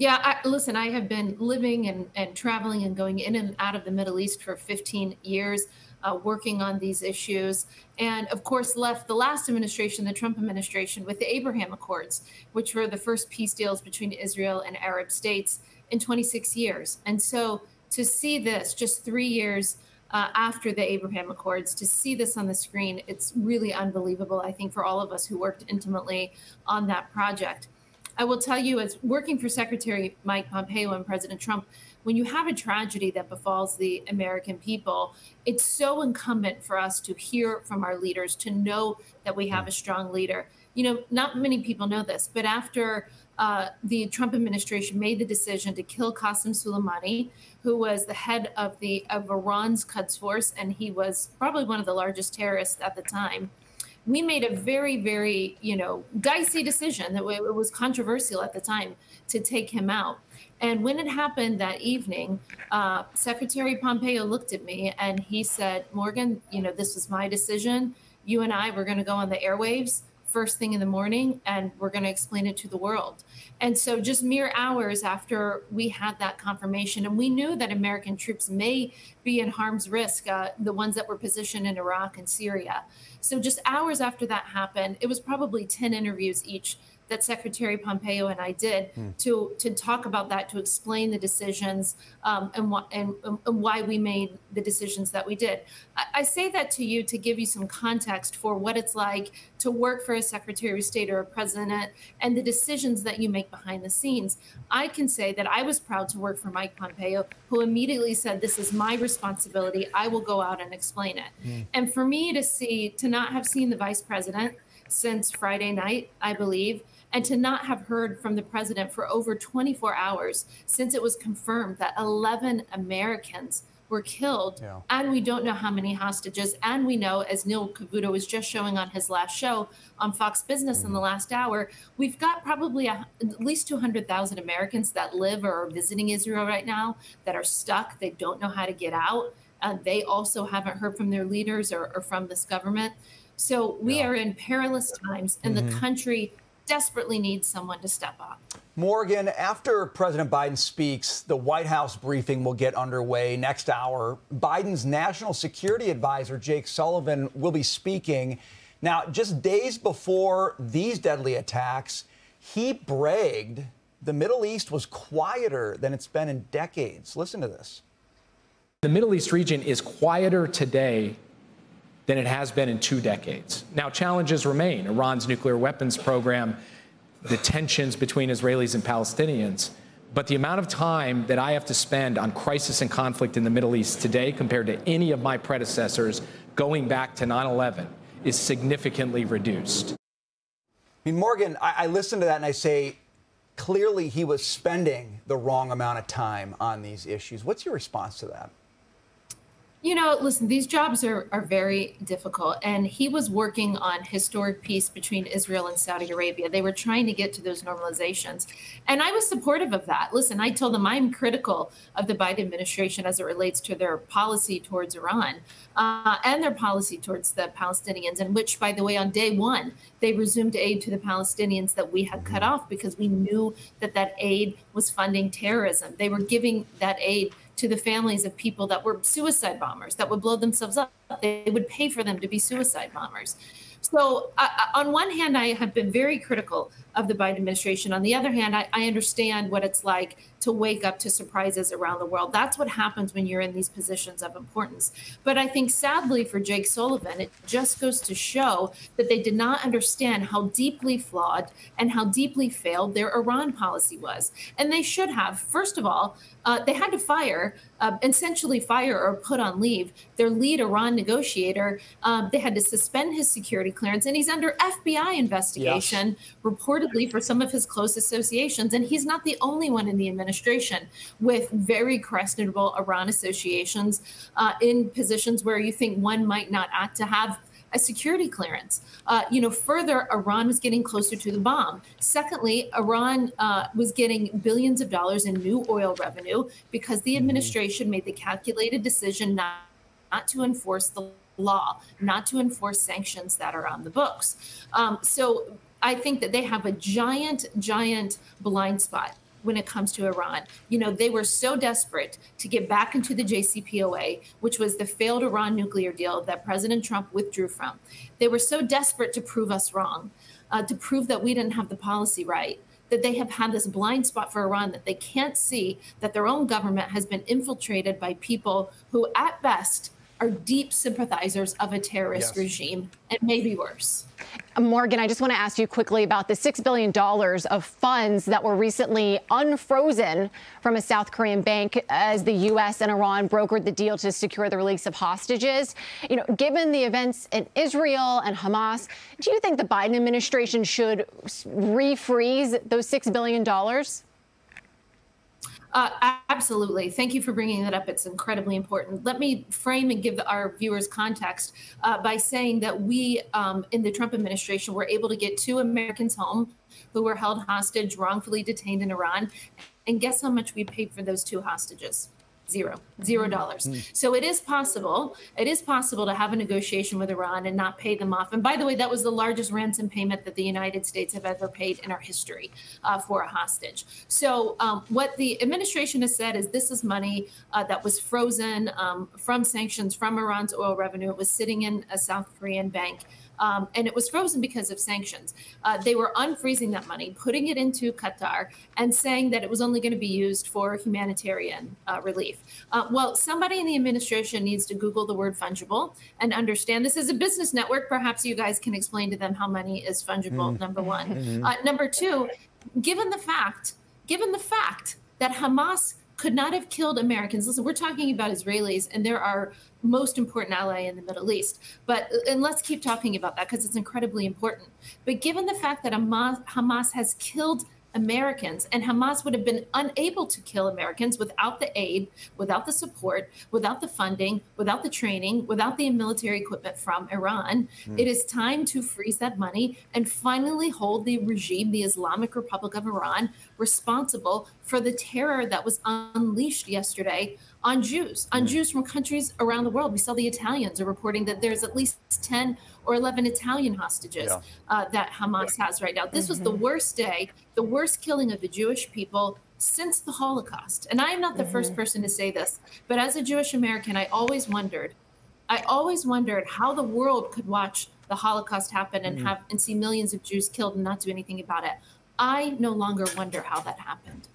Yeah, listen, I have been living and traveling and going in and out of the Middle East for 15 years, working on these issues. And of course, left the last administration, the Trump administration, with the Abraham Accords, which were the first peace deals between Israel and Arab states in 26 years. And so to see this just 3 years after the Abraham Accords, to see this on the screen, it's really unbelievable, I think, for all of us who worked intimately on that project. I will tell you, as working for Secretary Mike Pompeo and President Trump, when you have a tragedy that befalls the American people, it's so incumbent for us to hear from our leaders, to know that we have a strong leader. You know, not many people know this, but after the Trump administration made the decision to kill Qasem Soleimani, who was the head of Iran's Quds Force, and he was probably one of the largest terrorists at the time. We made a very, very, dicey decision that it was controversial at the time to take him out. And when it happened that evening, Secretary Pompeo looked at me and he said, Morgan, this was my decision. You and I were going to go on the airwaves first thing in the morning, and we're going to explain it to the world. And so just mere hours after we had that confirmation, and we knew that American troops may be in harm's risk, the ones that were positioned in Iraq and Syria. So just hours after that happened, it was probably 10 interviews each that Secretary Pompeo and I did to talk about that, to explain the decisions and why we made the decisions that we did. I say that to you to give you some context for what it's like to work for a Secretary of State or a president and the decisions that you make behind the scenes. I can say that I was proud to work for Mike Pompeo, who immediately said, this is my responsibility. I will go out and explain it. And for me to not have seen the vice president since Friday night, I believe, and to not have heard from the president for over 24 hours since it was confirmed that 11 Americans were killed, and we don't know how many hostages. And we know, as Neil Cavuto was just showing on his last show on Fox Business in the last hour, we've got probably at least 200,000 Americans that live or are visiting Israel right now that are stuck. They don't know how to get out. They also haven't heard from their leaders or from this government. So we are in perilous times, and the country desperately needs someone to step up. Morgan, after President Biden speaks, the White House briefing will get underway next hour. Biden's national security advisor, Jake Sullivan, will be speaking. Now, just days before these deadly attacks, he bragged the Middle East was quieter than it's been in decades. Listen to this. The Middle East region is quieter today than it has been in 2 decades. Now, challenges remain. Iran's nuclear weapons program, the tensions between Israelis and Palestinians. But the amount of time that I have to spend on crisis and conflict in the Middle East today compared to any of my predecessors going back to 9/11 is significantly reduced. I mean, Morgan, I listen to that and I say, clearly he was spending the wrong amount of time on these issues. What's your response to that? Listen, these jobs are very difficult. And he was working on historic peace between Israel and Saudi Arabia. They were trying to get to those normalizations. And I was supportive of that. Listen, I told them I'm critical of the Biden administration as it relates to their policy towards Iran and their policy towards the Palestinians, in which, by the way, on day one, they resumed aid to the Palestinians that we had cut off because we knew that that aid was funding terrorism. They were giving that aid to the families of people that were suicide bombers, that would blow themselves up. They would pay for them to be suicide bombers. So on one hand, I have been very critical of the Biden administration. On the other hand, I understand what it's like to wake up to surprises around the world. That's what happens when you're in these positions of importance. But I think sadly for Jake Sullivan, it just goes to show that they did not understand how deeply flawed and how deeply failed their Iran policy was. And they should have. First of all, they had to essentially fire or put on leave their lead Iran negotiator. They had to suspend his security clearance, and he's under FBI investigation, reportedly for some of his close associations. And he's not the only one in the administration with very questionable Iran associations in positions where you think one might not act to have a security clearance. Further, Iran was getting closer to the bomb. Secondly, Iran was getting billions of dollars in new oil revenue because the administration made the calculated decision not to enforce the law, not to enforce sanctions that are on the books. So I think that they have a giant blind spot when it comes to Iran. They were so desperate to get back into the JCPOA, which was the failed Iran nuclear deal that President Trump withdrew from. They were so desperate to prove us wrong, to prove that we didn't have the policy right, that they have had this blind spot for Iran, that they can't see that their own government has been infiltrated by people who, at best, are deep sympathizers of a terrorist regime, and maybe worse. Morgan, I just want to ask you quickly about the $6 billion of funds that were recently unfrozen from a South Korean bank as the U.S. and Iran brokered the deal to secure the release of hostages. Given the events in Israel and Hamas, do you think the Biden administration should refreeze those $6 billion? Absolutely. Thank you for bringing that up. It's incredibly important. Let me frame and give our viewers context by saying that we, in the Trump administration, were able to get 2 Americans home who were held hostage, wrongfully detained in Iran. And guess how much we paid for those 2 hostages? $0. So it is possible to have a negotiation with Iran and not pay them off. And by the way, that was the largest ransom payment that the United States have ever paid in our history for a hostage. So what the administration has said is this is money that was frozen from sanctions, from Iran's oil revenue. It was sitting in a South Korean bank. And it was frozen because of sanctions. They were unfreezing that money, putting it into Qatar, and saying that it was only going to be used for humanitarian relief. Well, somebody in the administration needs to Google the word fungible and understand this is a business network. Perhaps you guys can explain to them how money is fungible, number one. Number two, given the fact that Hamas could not have killed Americans. Listen, we're talking about Israelis, and they're our most important ally in the Middle East. And let's keep talking about that because it's incredibly important. But given the fact that Hamas has killed Americans, and Hamas would have been unable to kill Americans without the aid, without the support, without the funding, without the training, without the military equipment from Iran, it is time to freeze that money and finally hold the regime, the Islamic Republic of Iran, responsible for the terror that was unleashed yesterday on Jews from countries around the world. We saw the Italians are reporting that there's at least 10 or 11 Italian hostages that Hamas has right now. This was the worst day, the worst killing of the Jewish people since the Holocaust. And I am not the first person to say this, but as a Jewish American, I always wondered how the world could watch the Holocaust happen and see millions of Jews killed and not do anything about it. I no longer wonder how that happened.